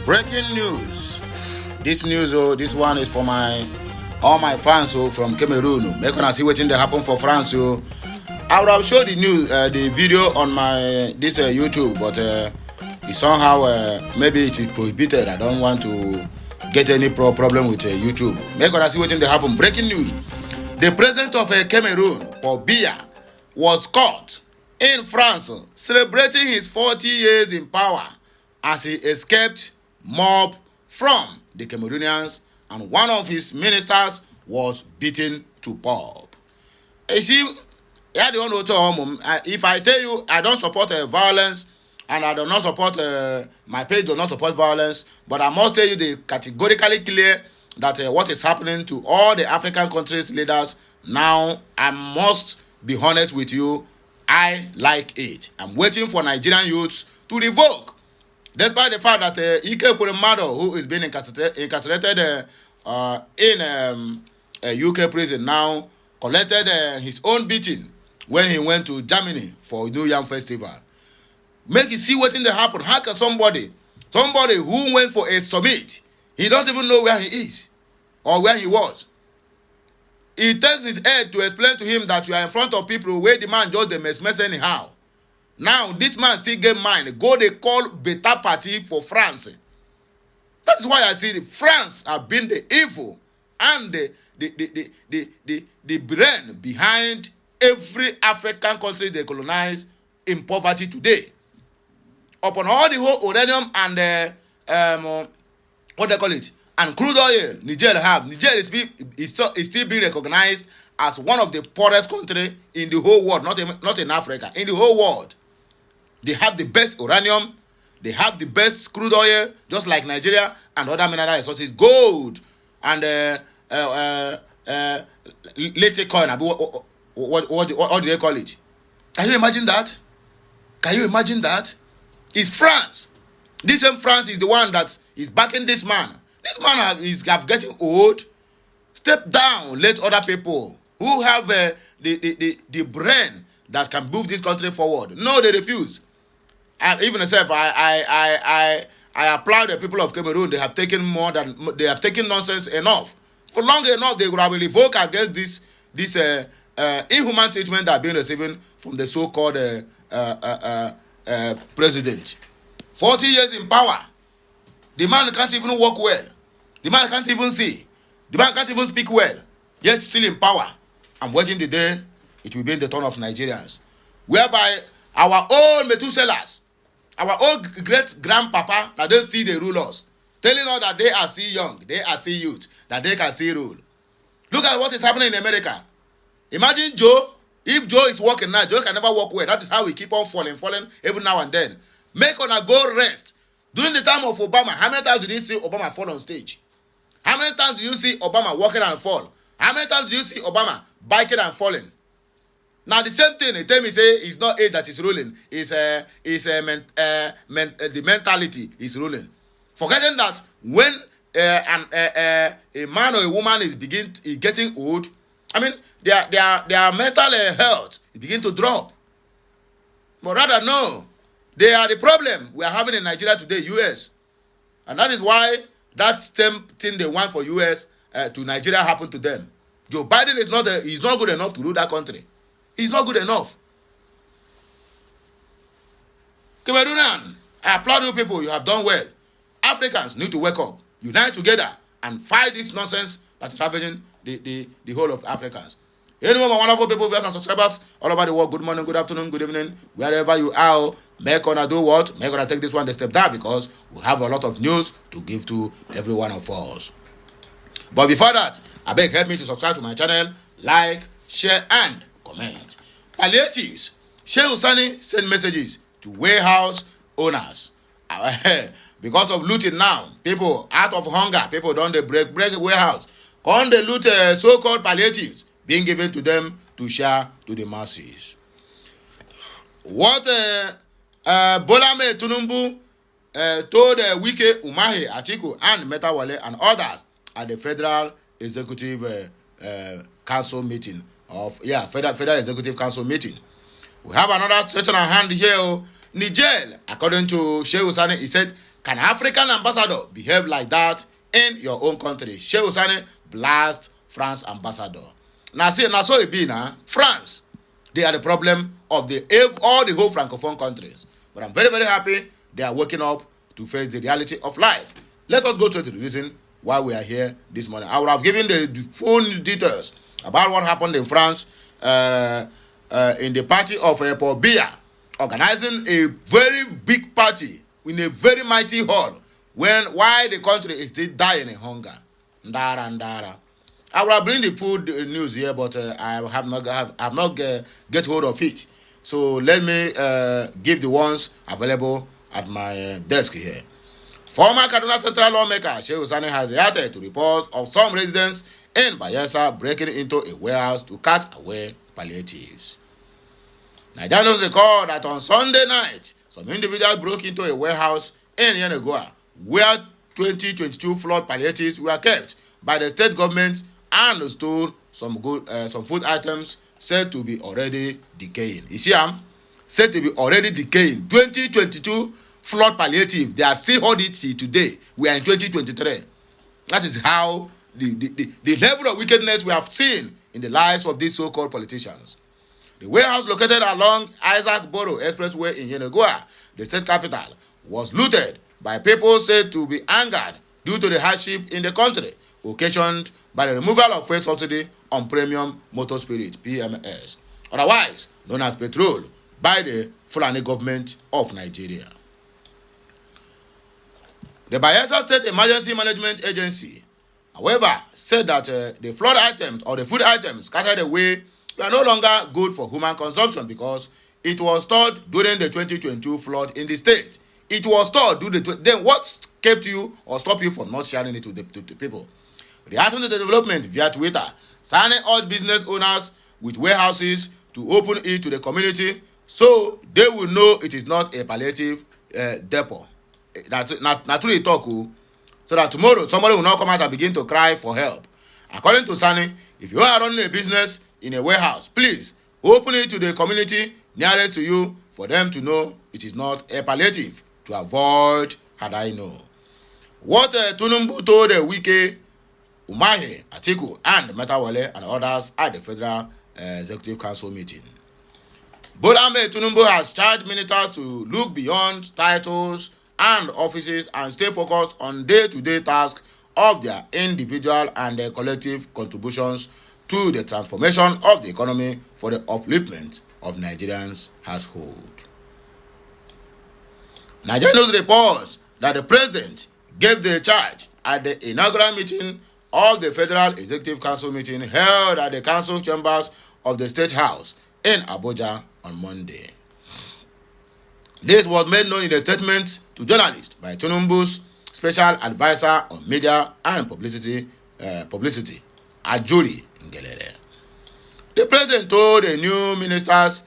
Breaking news. This news, this one is for all my fans from Cameroon. Make una see wetin dey happen for France. I would have showed the news, the video on my YouTube, but somehow maybe it is prohibited. I don't want to get any problem with YouTube. Make una see wetin dey happen. Breaking news. The president of Cameroon, BIYA, was caught in France celebrating his 40 years in power as he escaped mob from the Cameroonians, and one of his ministers was beaten to pulp. You see, if I tell you I don't support violence, and I do not support, my page does not support violence, but I must tell you they categorically clear that what is happening to all the African countries leaders now, I must be honest with you, I like it. I'm waiting for Nigerian youths to revoke. Despite the fact that Ike Kuremado, who is being incarcerated in a UK prison now, collected his own beating when he went to Germany for New Yam Festival. Make you see what in the happen. How can somebody who went for a summit, he don't even know where he is or where he was. He takes his head to explain to him that you are in front of people where the man just the mess anyhow. Now, this man still get mine. Go, they call Beta Party for France. That is why I see France have been the evil and the brain behind every African country they colonize in poverty today. Upon all the whole uranium and what they call it, and crude oil Niger have. Niger is still being recognized as one of the poorest countries in the whole world, not in Africa, in the whole world. They have the best uranium, they have the best crude oil, just like Nigeria, and other mineral resources, gold, and latex coin. What do they call it? Can you imagine that? Can you imagine that? It's France. This same France is the one that is backing this man. This man is getting old. Step down, let other people who have the brain that can move this country forward. No, they refuse. And even myself, I applaud the people of Cameroon. They have taken nonsense enough. For long enough, they would have revoked against this inhuman treatment that are being receiving from the so-called president. 40 years in power. The man can't even walk well. The man can't even see. The man can't even speak well. Yet still in power. I'm waiting the day it will be in the turn of Nigerians. Whereby our own Methuselahs, our own great-grandpapa, that they still they rule us. Telling us that they are still young, they are still youth, that they can still rule. Look at what is happening in America. Imagine Joe. If Joe is walking now, Joe can never walk well. That is how we keep on falling every now and then. Make on a go rest. During the time of Obama, how many times did you see Obama fall on stage? How many times do you see Obama walking and fall? How many times do you see Obama biking and falling? Now the same thing, they tell me say it's not age that is ruling, it's the mentality is ruling. Forgetting that when a man or a woman is getting old, I mean their mental health is begin to drop. But rather no, they are the problem we are having in Nigeria today, US, and that is why that same thing they want for US to Nigeria happened to them. Joe Biden is not good enough to rule that country. He's not good enough. Cameroonian, I applaud you people. You have done well. Africans need to wake up, unite together, and fight this nonsense that is happening the whole of Africans. Anyone, my wonderful people, viewers and subscribers all over the world, good morning, good afternoon, good evening, wherever you are, make on do what? Make on take this one step down, because we have a lot of news to give to every one of us. But before that, I beg help me to subscribe to my channel, like, share, and comment. Palliatives. Sheikh Usani send messages to warehouse owners. Because of looting now, people out of hunger, people don't they break warehouse. Come they loot so-called palliatives being given to them to share to the masses. What Bolame Tunumbu told Wike Umahi, Atiku, and Metawale and others at the Federal Executive Council meeting Federal Executive Council meeting. We have another section at hand here. Niger, according to Sheikh Usani, he said Can African ambassador behave like that in your own country? Shehu Sani blast France ambassador. Now so it be now. France, they are the problem of all the whole francophone countries. But I'm very, very happy they are waking up to face the reality of life. Let us go to the reason why we are here this morning. I would have given the full details about what happened in France in the party of Paul Biya, organizing a very big party in a very mighty hall while the country is still dying in hunger. Ndara. I will bring the food news here, but I have not get hold of it. So let me give the ones available at my desk here. Former Kaduna Central lawmaker Shehu Sani has reacted to reports of some residents in Bayelsa breaking into a warehouse to cut away palliatives. Nigerians recall that on Sunday night, some individuals broke into a warehouse in Yenagoa where 2022 flood palliatives were kept by the state government and stole some food items said to be already decaying. You see, said to be already decaying. 2022 flood palliative, they are still holding it today. We are in 2023. That is how the level of wickedness we have seen in the lives of these so-called politicians. The warehouse located along Isaac Boro Expressway in Yenagoa, the state capital, was looted by people said to be angered due to the hardship in the country, occasioned by the removal of fuel subsidy on premium motor spirit, PMS, otherwise known as petrol, by the Fulani government of Nigeria. The Bayelsa State Emergency Management Agency, however, said that the flood items or the food items scattered away were no longer good for human consumption because it was stored during the 2022 flood in the state. It was stored during then what kept you or stopped you from not sharing it to the people? Reacting to the development via Twitter, Sani urged business owners with warehouses to open it to the community so they will know it is not a palliative depot. That's not truly talk, so that tomorrow somebody will not come out and begin to cry for help. According to Sani, if you are running a business in a warehouse, please open it to the community nearest to you for them to know it is not a palliative to avoid had I know. What Tunumbu told Wike, Umahi, Atiku, and Metawale and others at the Federal Executive Council meeting. Bola Ahmed Tinubu has charged ministers to look beyond titles and offices and stay focused on day-to-day tasks of their individual and their collective contributions to the transformation of the economy for the upliftment of Nigerians' household. Nigerian News reports that the president gave the charge at the inaugural meeting of the Federal Executive Council meeting held at the council chambers of the State House in Abuja on Monday. This was made known in a statement to journalists by Tinubu's special advisor on media and publicity, Ajuri Ngelere. The president told the new ministers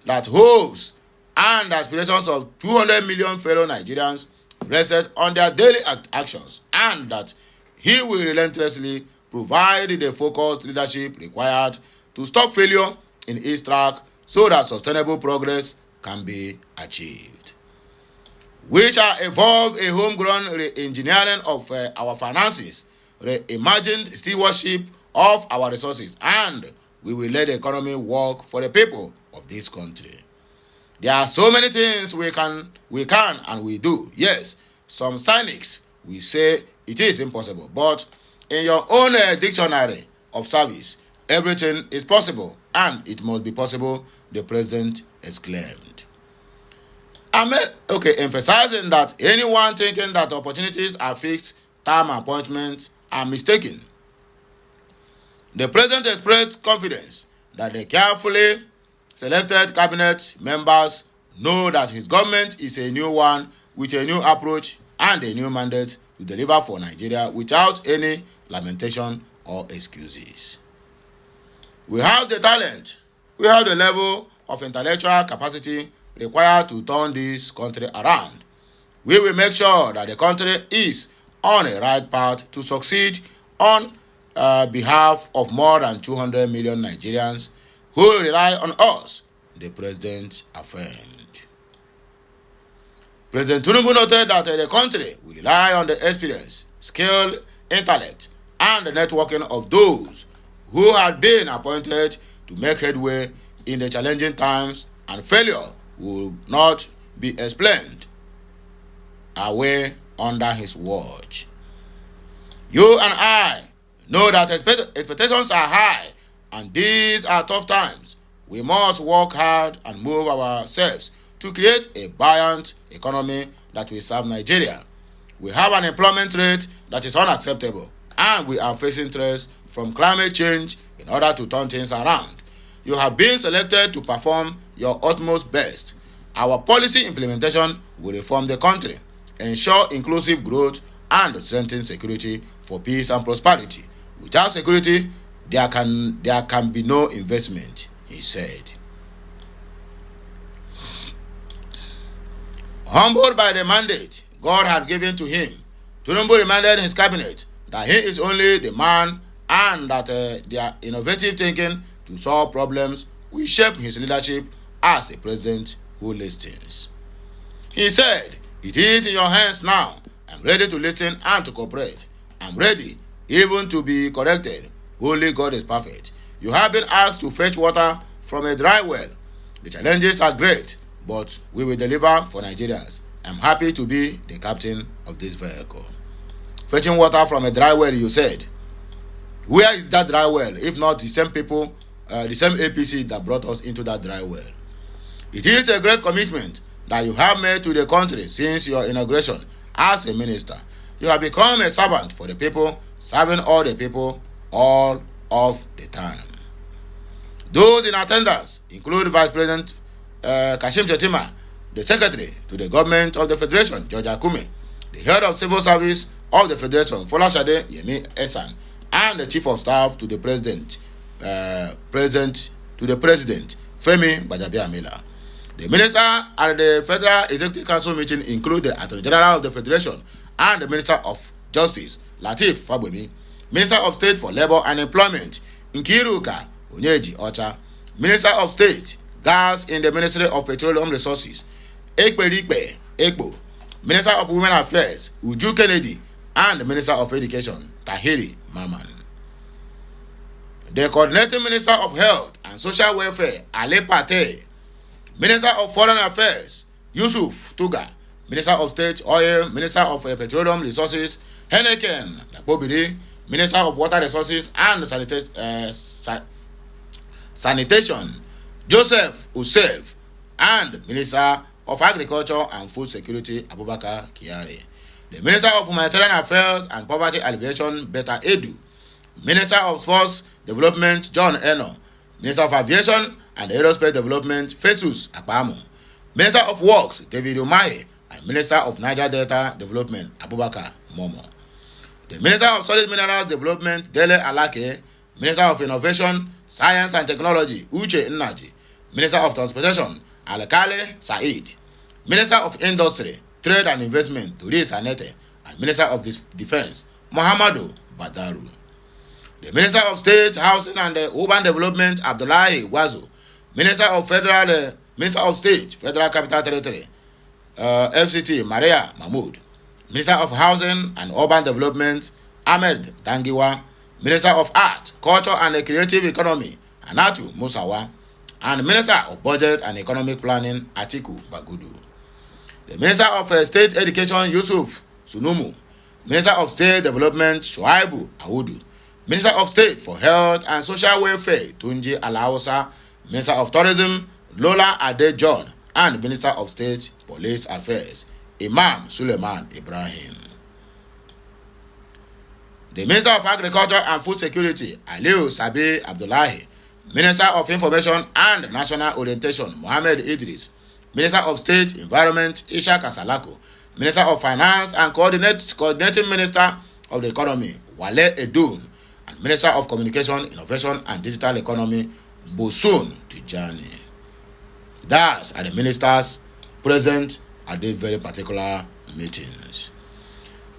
that hopes and aspirations of 200 million fellow Nigerians rested on their daily actions and that he will relentlessly provide the focused leadership required to stop failure in his track so that sustainable progress can be achieved. We shall evolve a homegrown re-engineering of our finances, reimagined stewardship of our resources, and we will let the economy work for the people of this country. There are so many things we can and we do. Yes, some cynics will say it is impossible, but in your own dictionary of service, everything is possible and it must be possible, the president exclaimed. Emphasizing that anyone thinking that opportunities are fixed term appointments are mistaken. The president expressed confidence that the carefully selected cabinet members know that his government is a new one with a new approach and a new mandate to deliver for Nigeria without any lamentation or excuses. We have the talent, we have the level of intellectual capacity required to turn this country around. We will make sure that the country is on a right path to succeed on behalf of more than 200 million Nigerians who rely on us, the president affirmed. President Tinubu noted that the country will rely on the experience, skill, intellect, and the networking of those who had been appointed to make headway in the challenging times, and failure will not be explained away under his watch. You and I know that expectations are high, and these are tough times. We must work hard and move ourselves to create a buoyant economy that will serve Nigeria. We have an employment rate that is unacceptable, and we are facing threats from climate change in order to turn things around. You have been selected to perform your utmost best. Our policy implementation will reform the country, ensure inclusive growth, and strengthen security for peace and prosperity. Without security, there can be no investment, he said. Humbled by the mandate God had given to him, Tinubu reminded his cabinet that he is only the man, and that their innovative thinking to solve problems will shape his leadership as a president who listens. He said, "It is in your hands now. I'm ready to listen and to cooperate. I'm ready even to be corrected. Only God is perfect. You have been asked to fetch water from a dry well. The challenges are great, but we will deliver for Nigerians. I'm happy to be the captain of this vehicle." Fetching water from a dry well, you said. Where is that dry well, if not the same people, the same APC that brought us into that dry well? It is a great commitment that you have made to the country since your inauguration as a minister. You have become a servant for the people, serving all the people all of the time. Those in attendance include Vice President Kashim Shettima, the Secretary to the Government of the Federation, George Akume, the Head of Civil Service of the Federation, Folashade Yemi Esan, and the Chief of Staff to the President, Femi Gbajabiamila. The minister at the Federal Executive Council meeting include the Attorney General of the Federation and the Minister of Justice, Lateef Fagbemi, Minister of State for Labour and Employment, Nkiruka Onyeji Ocha, Minister of State, Gas in the Ministry of Petroleum Resources, Ekperikpe Ekpo, Minister of Women Affairs, Uju Kennedy, and the Minister of Education, Tahiri Maman. The Coordinating Minister of Health and Social Welfare, Ali Pate, Minister of Foreign Affairs, Yusuf Tuga, Minister of State Oil, Minister of Petroleum Resources, Henneken Nakpobiri, Minister of Water Resources and Sanitation, Joseph Usef, and Minister of Agriculture and Food Security, Abubakar Kyari. The Minister of Humanitarian Affairs and Poverty Alleviation, Betta Edu, Minister of Sports Development, John Eno, Minister of Aviation and Aerospace Development, Festus Akpamo, Minister of Works, David Umahi, and Minister of Niger Delta Development, Abubakar Momo. The Minister of Solid Minerals Development, Dele Alake, Minister of Innovation, Science and Technology, Uche Nnaji, Minister of Transportation, Alekale Said, Minister of Industry, Trade and Investment, Doris Anete, and Minister of Defense, Muhammadu Badaru. The Minister of State, Housing and Urban Development, Abdullahi Wazu, Minister of State, Federal Capital Territory, FCT, Maria Mahmood, Minister of Housing and Urban Development, Ahmed Dangiwa, Minister of Art, Culture and Creative Economy, Anatu Musawa, and Minister of Budget and Economic Planning, Atiku Bagudu. The Minister of State Education, Yusuf Sunumu, Minister of State Development, Shuaibu Awudu, Minister of State for Health and Social Welfare, Tunji Alaosa, Minister of Tourism, Lola Ade John, and Minister of State Police Affairs, Imam Suleiman Ibrahim. The Minister of Agriculture and Food Security, Aliu Sabi Abdullahi, Minister of Information and National Orientation, Mohammed Idris, Minister of State Environment, Isha Kasalako, Minister of Finance and Coordinating Minister of the Economy, Wale Edun, and Minister of Communication, Innovation and Digital Economy, Bosun Tijani. Thus are the ministers present at these very particular meetings.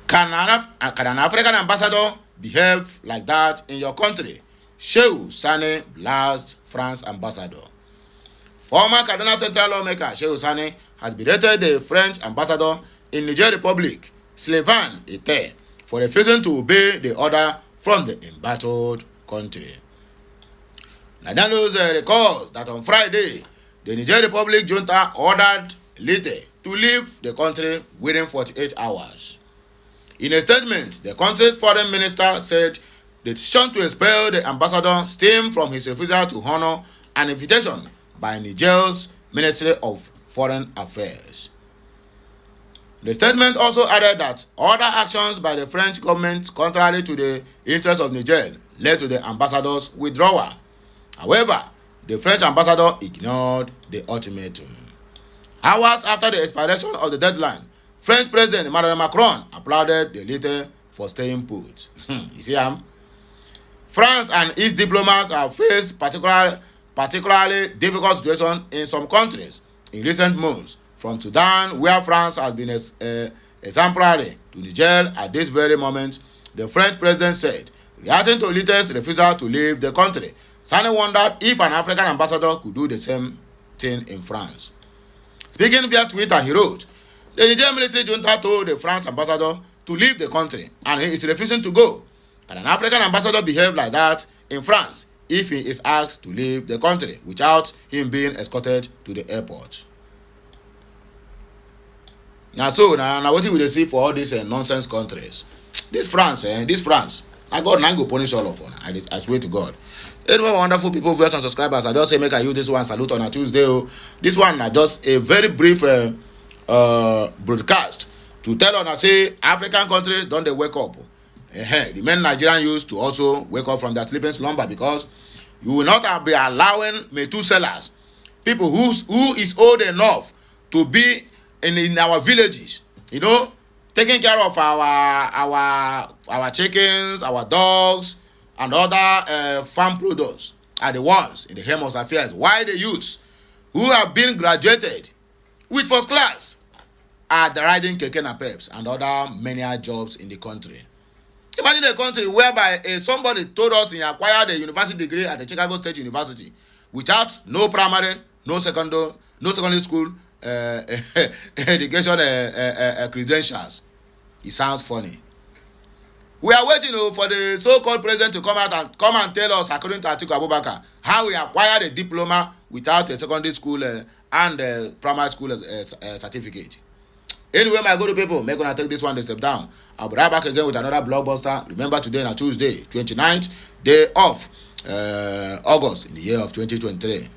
Can an African ambassador behave like that in your country? Shehu Sane blasts France ambassador. Former Kaduna Central lawmaker Shehu Sane has berated the French ambassador in Niger Republic, Sylvain Ete, for refusing to obey the order from the embattled country. Nigerian news records that on Friday, the Niger Republic junta ordered Ete to leave the country within 48 hours. In a statement, the country's foreign minister said the decision to expel the ambassador stemmed from his refusal to honor an invitation by Niger's Ministry of Foreign Affairs. The statement also added that other actions by the French government contrary to the interests of Niger led to the ambassador's withdrawal. However, the French ambassador ignored the ultimatum. Hours after the expiration of the deadline, French President Emmanuel Macron applauded the leader for staying put. You see, France and its diplomats have faced particularly difficult situations in some countries in recent months, from Sudan, where France has been exemplary, to Niger at this very moment, the French president said, reacting to Litte's refusal to leave the country. Sani wondered if an African ambassador could do the same thing in France. Speaking via Twitter, he wrote, the Niger military junta told the French ambassador to leave the country, and he is refusing to go. Can an African ambassador behave like that in France if he is asked to leave the country without him being escorted to the airport? Now, what we will see for all these nonsense countries? This France. I God now go punish all of them. I swear to God. Anyway, wonderful people, viewers and subscribers, I just say make I use this one salute on a Tuesday. This one is just a very brief broadcast to tell on say African countries don't they wake up. The men Nigerian used to also wake up from their sleeping slumber, because you will not be allowing Methuselahs, people who is old enough to be in our villages, taking care of our chickens, our dogs, and other farm products are the ones in the helm of affairs. Why the youths who have been graduated with first class are riding keke and peps and other many jobs in the country. Imagine a country whereby somebody told us he acquired a university degree at the Chicago State University without no primary, no secondary school education credentials. It sounds funny. We are waiting for the so-called president to come and tell us, according to Atiku Abubakar, how we acquired a diploma without a secondary school and a primary school certificate. Anyway, my good people, make gonna take this one step down. I'll be right back again with another blockbuster. Remember, today is Tuesday, 29th day of August in the year of 2023.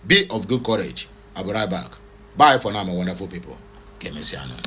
Be of good courage. I'll be right back. Bye for now, my wonderful people. Kemensiano.